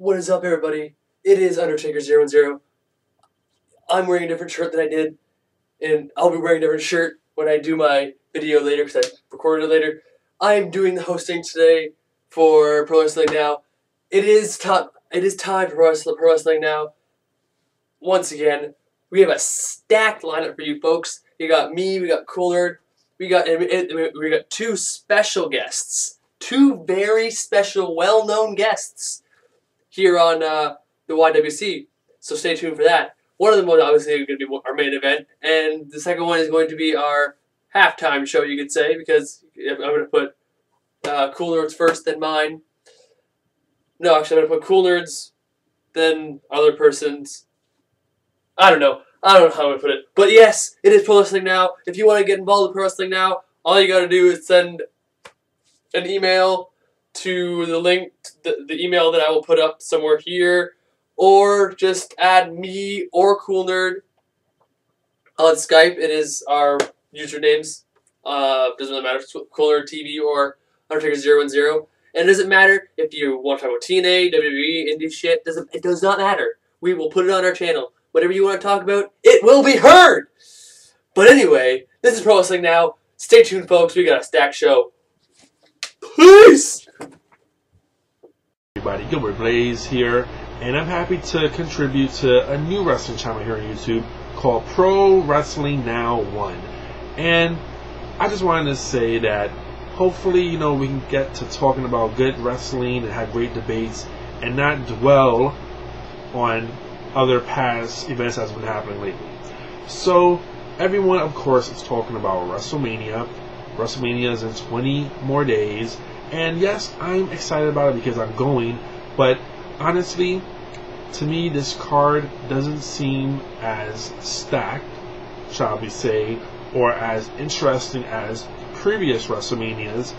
What is up, everybody? It is Undertaker010. I'm wearing a different shirt than I did, and I'll be wearing a different shirt when I do my video later because I recorded it later. I'm doing the hosting today for Pro Wrestling Now. It is time for Pro Wrestling Now. Once again, we have a stacked lineup for you folks. You got me, we got Cooler, we got two special guests, two very special, well-known guests here on the YWC. So stay tuned for that. One of them was obviously going to be our main event, and the second one is going to be our halftime show, you could say, because I'm going to put Cool Nerds first, then mine. No, actually, I'm going to put Cool Nerds, then other person's. I don't know how I'm going to put it. But yes, it is Pro Wrestling Now. If you want to get involved with Pro Wrestling Now, all you got to do is send an email to the link, the email that I will put up somewhere here, or just add me or Cool Nerd on Skype. It is our usernames. Doesn't really matter if it's Cool Nerd TV or Undertaker010. And it doesn't matter if you want to talk about TNA, WWE, indie shit. It does not matter. We will put it on our channel. Whatever you want to talk about, it will be heard. But anyway, this is Pro Wrestling Now. Stay tuned, folks. We got a stacked show. Peace! Everybody, Gilbert Blaze here, and I'm happy to contribute to a new wrestling channel here on YouTube called Pro Wrestling Now 1. And I just wanted to say that hopefully, we can get to talking about good wrestling and have great debates and not dwell on other past events that's been happening lately. So everyone, of course, is talking about WrestleMania. WrestleMania is in 20 more days. And yes, I'm excited about it because I'm going. But honestly, to me, this card doesn't seem as stacked, shall we say, or as interesting as previous WrestleManias.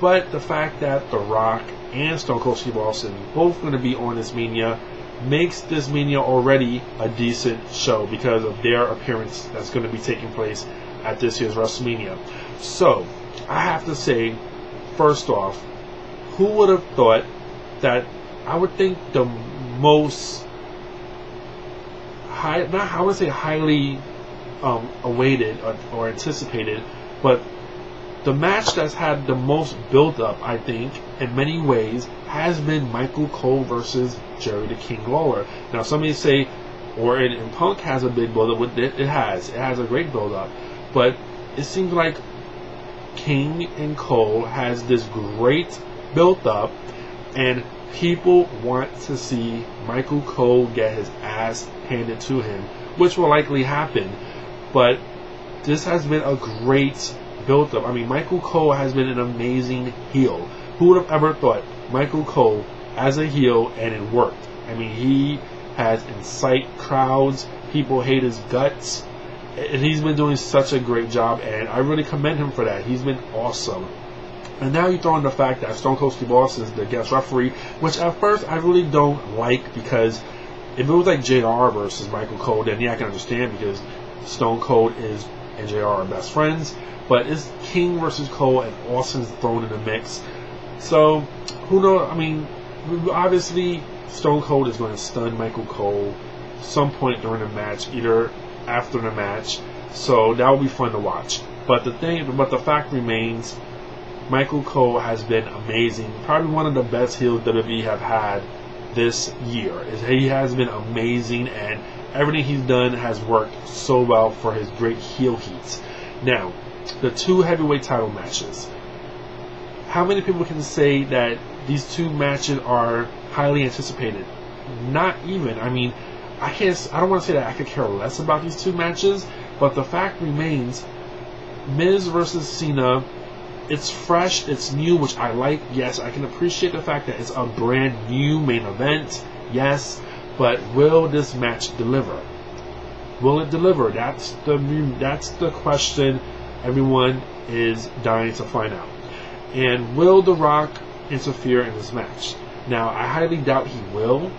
But the fact that The Rock and Stone Cold Steve Austin both going to be on this Mania makes this Mania already a decent show because of their appearance that's going to be taking place at this year's WrestleMania. So, I have to say, first off, who would have thought that I would think the most highly awaited or anticipated, but the match that's had the most build-up, I think, in many ways, has been Michael Cole versus Jerry the King Lawler. Now, some may say, and Punk has a big build-up. It has a great build-up, but it seems like King and Cole has this great build-up, and people want to see Michael Cole get his ass handed to him, which will likely happen. But this has been a great build-up. I mean, Michael Cole has been an amazing heel. Who would have ever thought Michael Cole as a heel, and it worked? I mean, he has incite crowds. People hate his guts. And he's been doing such a great job, and I really commend him for that. He's been awesome. And now you throw in the fact that Stone Cold Steve Austin is the guest referee, which at first I really don't like, because if it was like JR versus Michael Cole, then yeah, I can understand, because Stone Cold and JR are best friends. But it's King versus Cole, and Austin's thrown in the mix. So, who knows? I mean, obviously, Stone Cold is going to stun Michael Cole some point during the match, either after the match. So that will be fun to watch. But the fact remains, Michael Cole has been amazing. Probably one of the best heels WWE have had this year. He has been amazing, and everything he's done has worked so well for his great heel heat. Now, the two heavyweight title matches. How many people can say that these two matches are highly anticipated? Not even. I mean, I don't want to say that I could care less about these two matches, but the fact remains, Miz versus Cena, it's fresh, it's new, which I like. Yes, I can appreciate the fact that it's a brand new main event. Yes, but will this match deliver? Will it deliver? That's the question everyone is dying to find out. And will The Rock interfere in this match? Now, I highly doubt he will,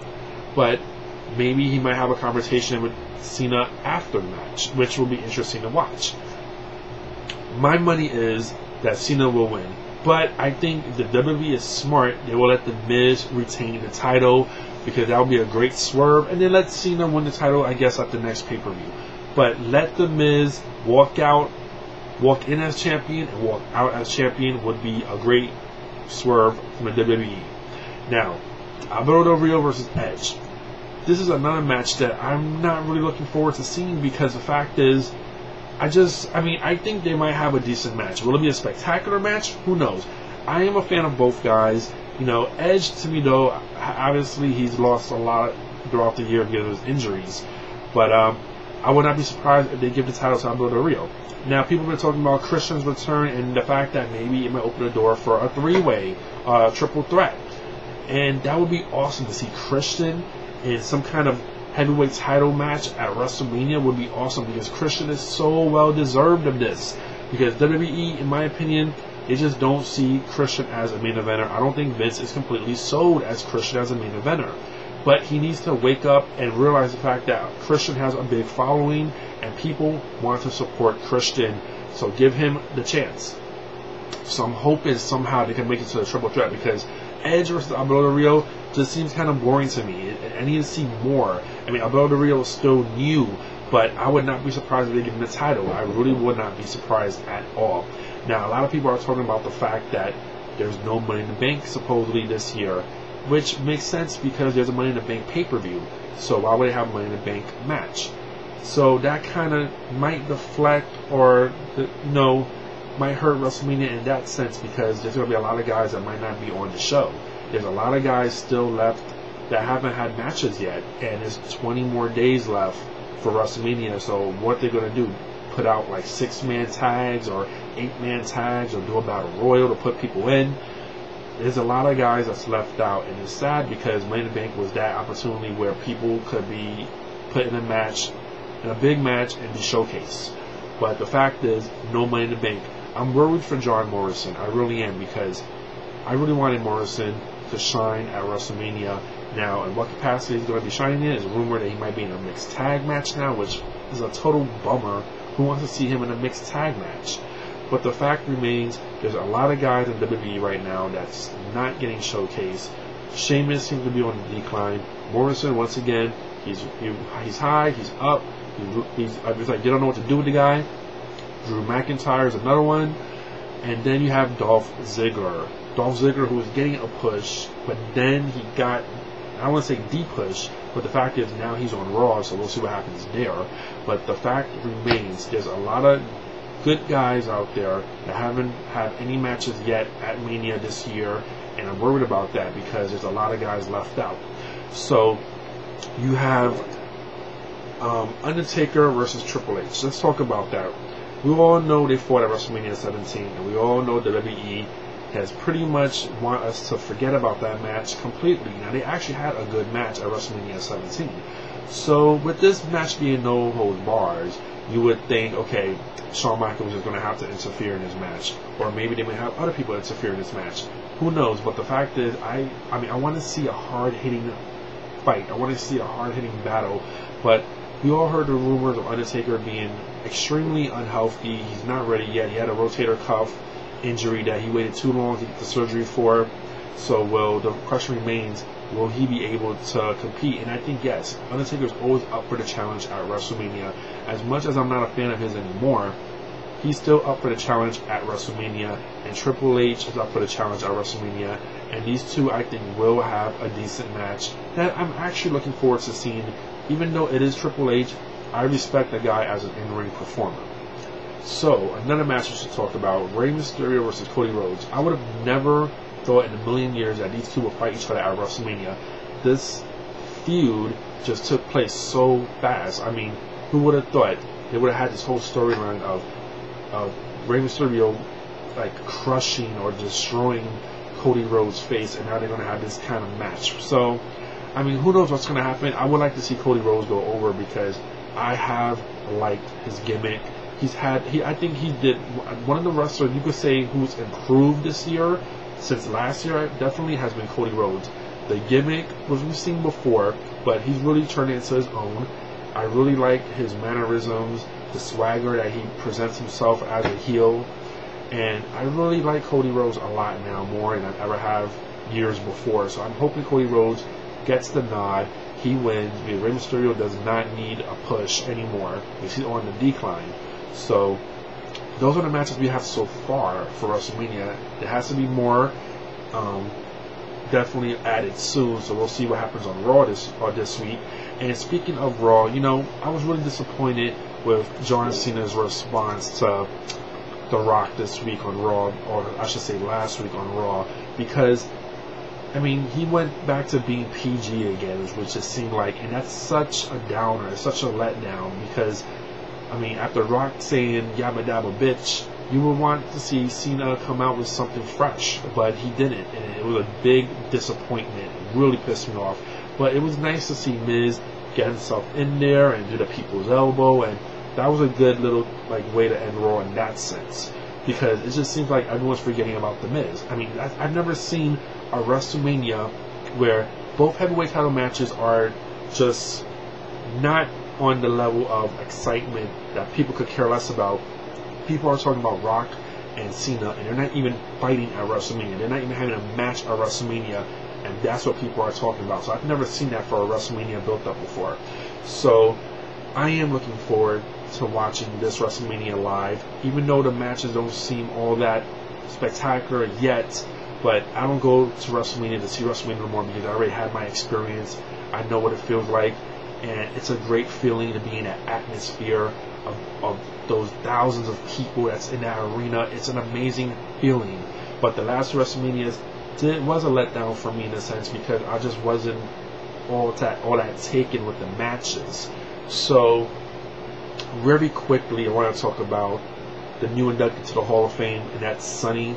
but maybe he might have a conversation with Cena after the match, which will be interesting to watch. My money is that Cena will win. But I think the WWE is smart. They will let The Miz retain the title because that would be a great swerve. And then let Cena win the title, I guess, at the next pay-per-view. But let The Miz walk in as champion and walk out as champion would be a great swerve from the WWE. Now, Alberto Del Rio versus Edge. This is another match that I'm not really looking forward to seeing because the fact is, I think they might have a decent match. Will it be a spectacular match? Who knows? I am a fan of both guys. You know, Edge, to me, though, obviously he's lost a lot throughout the year because of his injuries. But I would not be surprised if they give the title to Alberto Del Rio. Now, people have been talking about Christian's return and the fact that maybe it might open the door for a three-way, triple threat. And that would be awesome to see Christian in some kind of heavyweight title match at WrestleMania would be awesome because Christian is so well deserved of this. Because WWE, in my opinion, they just don't see Christian as a main eventer. I don't think Vince is completely sold as Christian as a main eventer. But he needs to wake up and realize the fact that Christian has a big following and people want to support Christian. So give him the chance. So I'm hoping somehow they can make it to the triple threat because Edge versus Alberto Del Rio just seems kind of boring to me. I need to see more. I mean, Alberto Del Rio is still new, but I would not be surprised if they give him the title. I really would not be surprised at all. Now, a lot of people are talking about the fact that there's no Money in the Bank supposedly this year, which makes sense because there's a Money in the Bank pay-per-view. So why would they have a Money in the Bank match? So that kind of might deflect or, might hurt WrestleMania in that sense because there's going to be a lot of guys that might not be on the show. There's a lot of guys still left that haven't had matches yet, and there's 20 more days left for WrestleMania. So what they're going to do? Put out like 6-man tags or 8-man tags or do a battle royal to put people in? There's a lot of guys that's left out, and it's sad because Money in the Bank was that opportunity where people could be put in a big match and be showcased. But the fact is, no Money in the Bank. I'm worried for John Morrison. I really am because I really wanted Morrison to shine at WrestleMania. Now, in what capacity he's going to be shining in is rumored that he might be in a mixed tag match now, which is a total bummer. Who wants to see him in a mixed tag match? But the fact remains, there's a lot of guys in WWE right now that's not getting showcased. Sheamus seems to be on the decline. Morrison, once again, he's high, he's up. It's like they don't know what to do with the guy. Drew McIntyre is another one. And then you have Dolph Ziggler. Dolph Ziggler, who was getting a push, but then he got, I don't want to say de-push, but the fact is now he's on Raw, so we'll see what happens there. But the fact remains, there's a lot of good guys out there that haven't had any matches yet at Mania this year, and I'm worried about that because there's a lot of guys left out. So you have Undertaker versus Triple H. Let's talk about that. We all know they fought at WrestleMania 17, and we all know WWE has pretty much want us to forget about that match completely. Now, they actually had a good match at WrestleMania 17. So, with this match being no holds bars, you would think, okay, Shawn Michaels is going to have to interfere in this match, or maybe they may have other people interfere in this match. Who knows? But the fact is, I want to see a hard-hitting fight. I want to see a hard-hitting battle. But we all heard the rumors of Undertaker being extremely unhealthy. He's not ready yet. He had a rotator cuff injury that he waited too long to get the surgery for. So, the question remains, will he be able to compete? And I think yes. Undertaker's always up for the challenge at WrestleMania. As much as I'm not a fan of his anymore, he's still up for the challenge at WrestleMania. And Triple H is up for the challenge at WrestleMania. And these two, I think, will have a decent match that I'm actually looking forward to seeing. Even though it is Triple H, I respect the guy as an in-ring performer. So, another match we should talk about, Rey Mysterio versus Cody Rhodes. I would have never thought in a million years that these two would fight each other at WrestleMania. This feud just took place so fast. I mean, who would have thought they would have had this whole storyline of Rey Mysterio like crushing or destroying Cody Rhodes' face, and now they're going to have this kind of match. So, I mean, who knows what's going to happen? I would like to see Cody Rhodes go over because I have liked his gimmick. I think he did one of the wrestlers you could say who's improved this year since last year. Definitely has been Cody Rhodes. The gimmick was we've seen before, but he's really turned it into his own. I really like his mannerisms, the swagger that he presents himself as a heel, And I really like Cody Rhodes a lot now, more than I ever have years before. So I'm hoping Cody Rhodes gets the nod. He wins because Rey Mysterio does not need a push anymore because he's on the decline. So those are the matches we have so far for WrestleMania. There has to be more. Definitely added soon, so we'll see what happens on Raw this week. And speaking of Raw, I was really disappointed with John Cena's response to The Rock this week on Raw, or I should say last week on Raw, because he went back to being PG again, which just seemed like, and that's such a downer, it's such a letdown, because after Rock saying yabba dabba bitch, you would want to see Cena come out with something fresh, but he didn't, and it was a big disappointment. It really pissed me off. But it was nice to see Miz get himself in there and do the people's elbow, and that was a good little way to end Raw in that sense, because it just seems like everyone's forgetting about the Miz. I've never seen a WrestleMania where both heavyweight title matches are just not on the level of excitement that people could care less about. People are talking about Rock and Cena, and they're not even fighting at WrestleMania. They're not even having a match at WrestleMania, and that's what people are talking about. So I've never seen that for a WrestleMania built up before. So I am looking forward to watching this WrestleMania live, even though the matches don't seem all that spectacular yet. But I don't go to WrestleMania to see WrestleMania no more because I already had my experience. I know what it feels like, and it's a great feeling to be in that atmosphere of those thousands of people that's in that arena. It's an amazing feeling. But the last WrestleManias was a letdown for me in a sense, because I just wasn't all that taken with the matches. So very quickly, I want to talk about the new inductee to the Hall of Fame, and that's Sunny.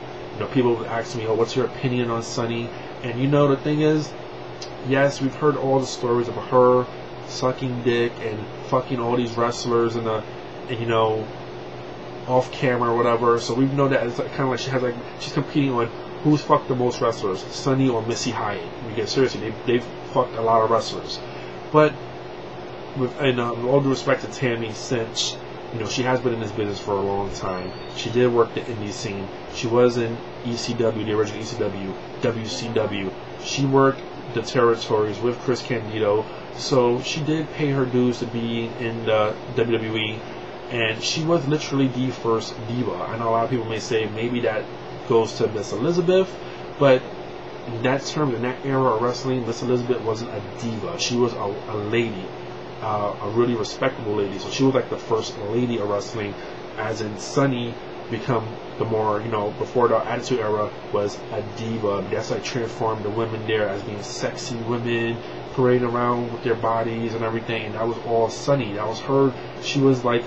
People have asked me, what's your opinion on Sunny? And the thing is, yes, we've heard all the stories of her sucking dick and fucking all these wrestlers and off camera or whatever. So we know that it's kind of like she's competing on who's fucked the most wrestlers, Sunny or Missy Hyatt. Seriously, they've fucked a lot of wrestlers. But with all due respect to Tammy, since she has been in this business for a long time, she did work the indie scene. She was in ECW, the original ECW, WCW. She worked the territories with Chris Candido, so she did pay her dues to be in the WWE, and she was literally the first diva. I know a lot of people may say maybe that goes to Miss Elizabeth, but in that term, in that era of wrestling, Miss Elizabeth wasn't a diva. She was a lady, a really respectable lady. So she was like the first lady of wrestling, as in Sunny become the more, before the Attitude Era was a diva. That's transformed the women there as being sexy women, parading around with their bodies and everything. And that was all Sunny. That was her. She was like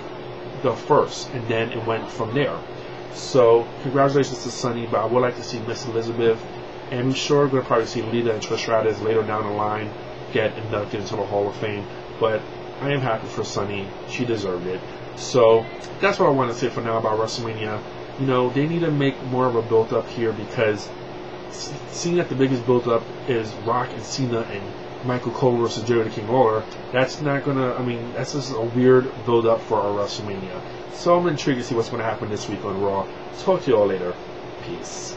the first, and then it went from there. So congratulations to Sunny, but I would like to see Miss Elizabeth, and I'm sure we're going to probably see Lita and Trish Stratus later down the line get inducted into the Hall of Fame. But I am happy for Sunny. She deserved it. So that's what I want to say for now about WrestleMania. They need to make more of a build-up here, because seeing that the biggest build-up is Rock and Cena and Michael Cole versus Jerry the King Lawler, that's not going to, that's just a weird build-up for our WrestleMania. So I'm intrigued to see what's going to happen this week on Raw. Talk to you all later. Peace.